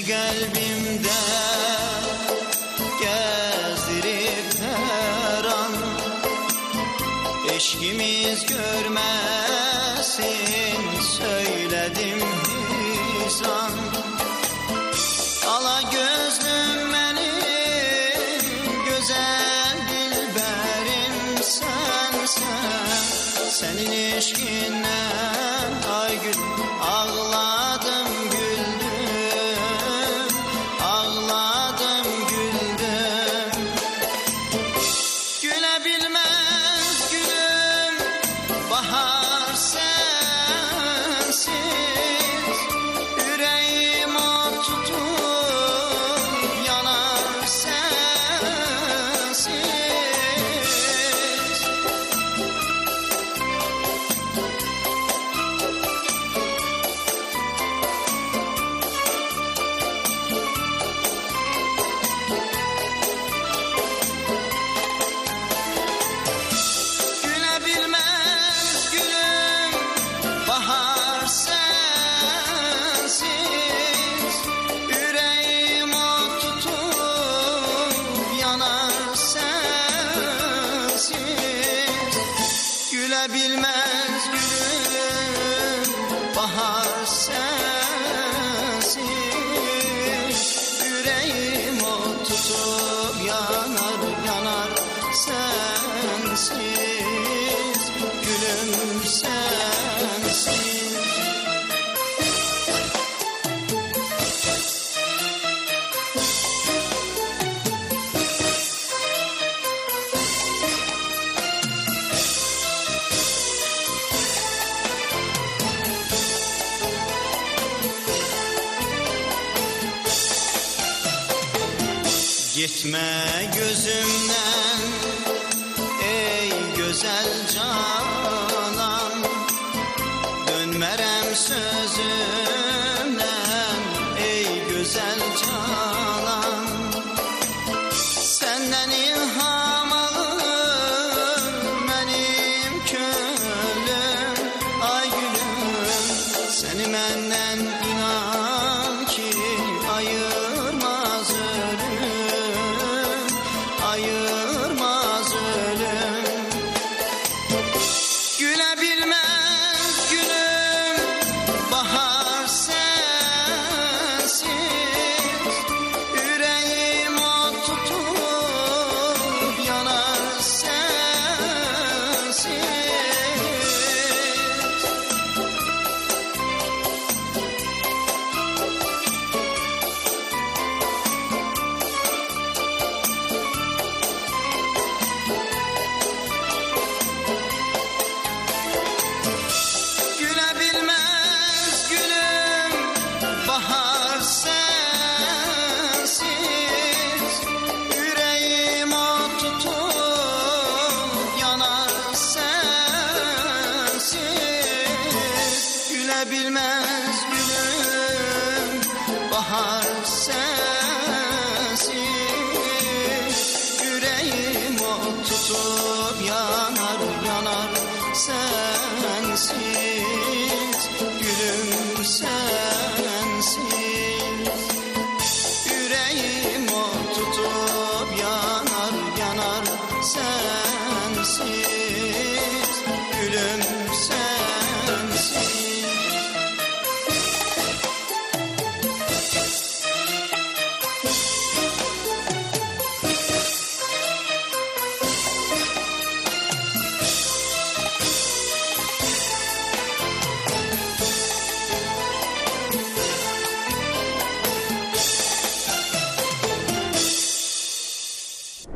kalbimde gezdirip her an, eşkimiz görmesin söyledim hizan. Ala gözlüm benim, güzel dilberim sensen. Senin eşkinden ay gül ağladım güldüm, ağladım güldüm. Gülebilmez gülüm bahar sensiz, yüreğim o tutup yanar sensiz. Gülebilmez gülüm bahar sensiz, yüreğim o tutup yanar sensiz. Gülebilmez gülüm bahar sensiz, yüreğim o tutup yanar yanar sensiz, gülüm sensiz. Gitme gözümden ey güzel canan, dönmerem sözümden ey güzel canan. Senden ilham alır benim könlüm ay gülüm. Seni menden inan ki ayırmaz ölüm, ayırmaz ölüm. Gülebilmez gülüm bahar sensiz, yüreğim o tutup yanar sensiz. Gülebilmez gülüm bahar sensiz, yüreğim o tutup yanar sensiz. Gülebilmez gülüm bahar sensiz, yüreğim o tutup yanar yanar sensiz, gülüm sensiz. Yüreğim o tutup yanar yanar sensiz.